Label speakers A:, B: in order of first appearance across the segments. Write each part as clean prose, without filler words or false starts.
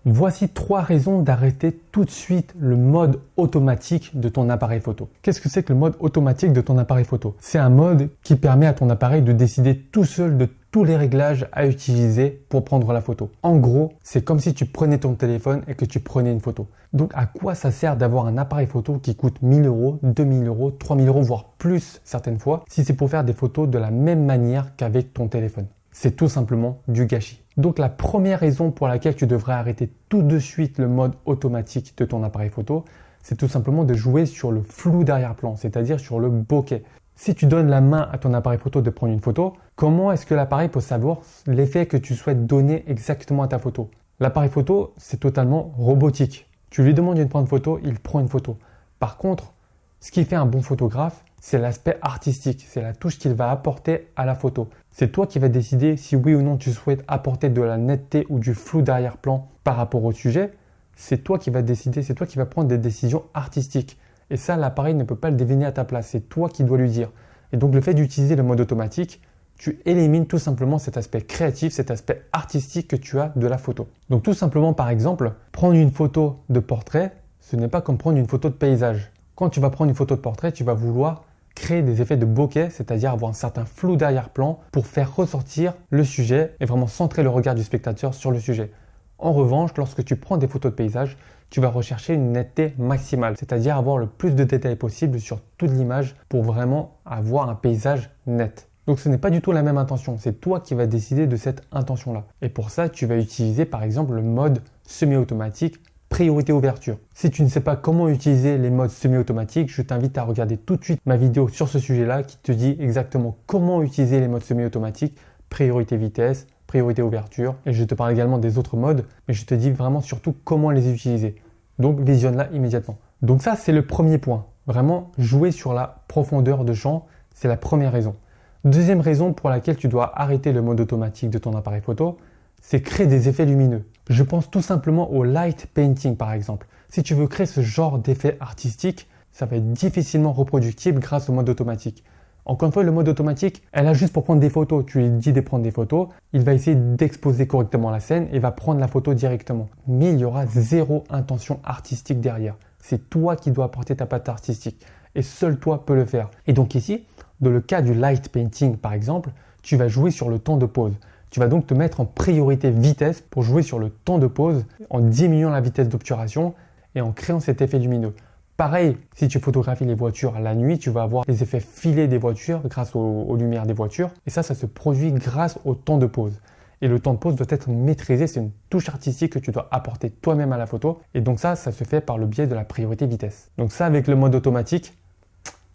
A: Voici 3 raisons d'arrêter tout de suite le mode automatique de ton appareil photo. Qu'est-ce que c'est que le mode automatique de ton appareil photo? C'est un mode qui permet à ton appareil de décider tout seul de tous les réglages à utiliser pour prendre la photo. En gros, c'est comme si tu prenais ton téléphone et que tu prenais une photo. Donc à quoi ça sert d'avoir un appareil photo qui coûte 1000 euros, 2000 euros, 3000 euros, voire plus certaines fois, si c'est pour faire des photos de la même manière qu'avec ton téléphone? C'est tout simplement du gâchis. Donc la première raison pour laquelle tu devrais arrêter tout de suite le mode automatique de ton appareil photo, c'est tout simplement de jouer sur le flou d'arrière-plan, c'est-à-dire sur le bokeh. Si tu donnes la main à ton appareil photo de prendre une photo, comment est-ce que l'appareil peut savoir l'effet que tu souhaites donner exactement à ta photo? L'appareil photo, c'est totalement robotique. Tu lui demandes de prendre une photo, il prend une photo. Par contre, ce qui fait un bon photographe, c'est l'aspect artistique, c'est la touche qu'il va apporter à la photo. C'est toi qui vas décider si oui ou non tu souhaites apporter de la netteté ou du flou d'arrière-plan par rapport au sujet. C'est toi qui vas décider, c'est toi qui vas prendre des décisions artistiques. Et ça, l'appareil ne peut pas le deviner à ta place, c'est toi qui dois lui dire. Et donc le fait d'utiliser le mode automatique, tu élimines tout simplement cet aspect créatif, cet aspect artistique que tu as de la photo. Donc tout simplement par exemple, prendre une photo de portrait, ce n'est pas comme prendre une photo de paysage. Quand tu vas prendre une photo de portrait, tu vas vouloir créer des effets de bokeh, c'est-à-dire avoir un certain flou d'arrière-plan pour faire ressortir le sujet et vraiment centrer le regard du spectateur sur le sujet. En revanche, lorsque tu prends des photos de paysage, tu vas rechercher une netteté maximale, c'est-à-dire avoir le plus de détails possible sur toute l'image pour vraiment avoir un paysage net. Donc ce n'est pas du tout la même intention, c'est toi qui vas décider de cette intention-là. Et pour ça, tu vas utiliser par exemple le mode semi-automatique priorité ouverture. Si tu ne sais pas comment utiliser les modes semi-automatiques, je t'invite à regarder tout de suite ma vidéo sur ce sujet-là qui te dit exactement comment utiliser les modes semi-automatiques, priorité vitesse, priorité ouverture. Et je te parle également des autres modes, mais je te dis vraiment surtout comment les utiliser. Donc visionne-la immédiatement. Donc ça, c'est le premier point. Vraiment jouer sur la profondeur de champ, c'est la première raison. Deuxième raison pour laquelle tu dois arrêter le mode automatique de ton appareil photo, c'est créer des effets lumineux. Je pense tout simplement au light painting par exemple. Si tu veux créer ce genre d'effet artistique, ça va être difficilement reproductible grâce au mode automatique. Encore une fois, le mode automatique, elle a juste pour prendre des photos. Tu lui dis de prendre des photos, il va essayer d'exposer correctement la scène et va prendre la photo directement. Mais il y aura zéro intention artistique derrière. C'est toi qui dois apporter ta patte artistique et seul toi peux le faire. Et donc ici, dans le cas du light painting par exemple, tu vas jouer sur le temps de pause. Tu vas donc te mettre en priorité vitesse pour jouer sur le temps de pause en diminuant la vitesse d'obturation et en créant cet effet lumineux. Pareil, si tu photographies les voitures la nuit, tu vas avoir les effets filés des voitures grâce aux lumières des voitures. Et ça se produit grâce au temps de pause. Et le temps de pause doit être maîtrisé, c'est une touche artistique que tu dois apporter toi-même à la photo. Et donc ça se fait par le biais de la priorité vitesse. Donc ça, avec le mode automatique,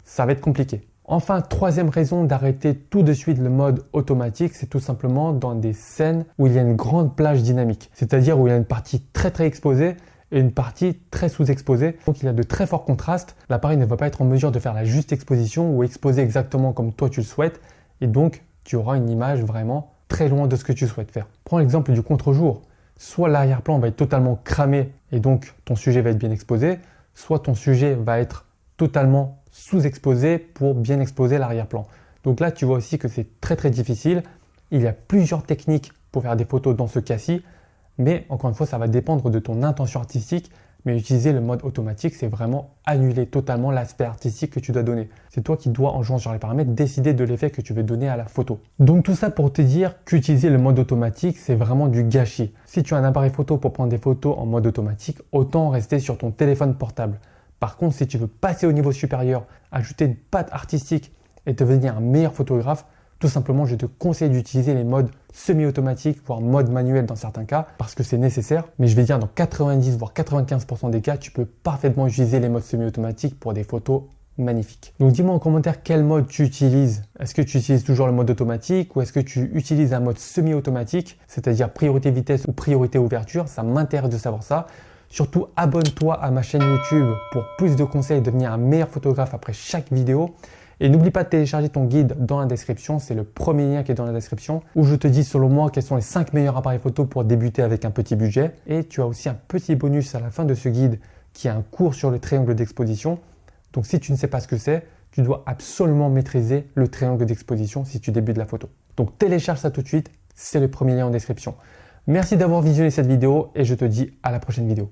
A: ça va être compliqué. Enfin, troisième raison d'arrêter tout de suite le mode automatique, c'est tout simplement dans des scènes où il y a une grande plage dynamique. C'est-à-dire où il y a une partie très exposée et une partie très sous-exposée. Donc il y a de très forts contrastes. L'appareil ne va pas être en mesure de faire la juste exposition ou exposer exactement comme toi tu le souhaites. Et donc tu auras une image vraiment très loin de ce que tu souhaites faire. Prends l'exemple du contre-jour. Soit l'arrière-plan va être totalement cramé et donc ton sujet va être bien exposé, soit ton sujet va être totalement sous-exposé pour bien exposer l'arrière-plan. Donc là, tu vois aussi que c'est très difficile. Il y a plusieurs techniques pour faire des photos dans ce cas-ci, mais encore une fois, ça va dépendre de ton intention artistique. Mais utiliser le mode automatique, c'est vraiment annuler totalement l'aspect artistique que tu dois donner. C'est toi qui dois, en jouant sur les paramètres, décider de l'effet que tu veux donner à la photo. Donc tout ça pour te dire qu'utiliser le mode automatique, c'est vraiment du gâchis. Si tu as un appareil photo pour prendre des photos en mode automatique, autant rester sur ton téléphone portable. Par contre, si tu veux passer au niveau supérieur, ajouter une patte artistique et devenir un meilleur photographe, tout simplement, je te conseille d'utiliser les modes semi-automatiques, voire mode manuel dans certains cas, parce que c'est nécessaire. Mais je vais dire dans 90 voire 95% des cas, tu peux parfaitement utiliser les modes semi-automatiques pour des photos magnifiques. Donc dis-moi en commentaire quel mode tu utilises. Est-ce que tu utilises toujours le mode automatique ou est-ce que tu utilises un mode semi-automatique, c'est-à-dire priorité vitesse ou priorité ouverture? Ça m'intéresse de savoir ça. Surtout, abonne-toi à ma chaîne YouTube pour plus de conseils et devenir un meilleur photographe après chaque vidéo. Et n'oublie pas de télécharger ton guide dans la description, c'est le premier lien qui est dans la description où je te dis selon moi quels sont les 5 meilleurs appareils photo pour débuter avec un petit budget. Et tu as aussi un petit bonus à la fin de ce guide qui est un cours sur le triangle d'exposition. Donc si tu ne sais pas ce que c'est, tu dois absolument maîtriser le triangle d'exposition si tu débutes la photo. Donc télécharge ça tout de suite, c'est le premier lien en description. Merci d'avoir visionné cette vidéo et je te dis à la prochaine vidéo.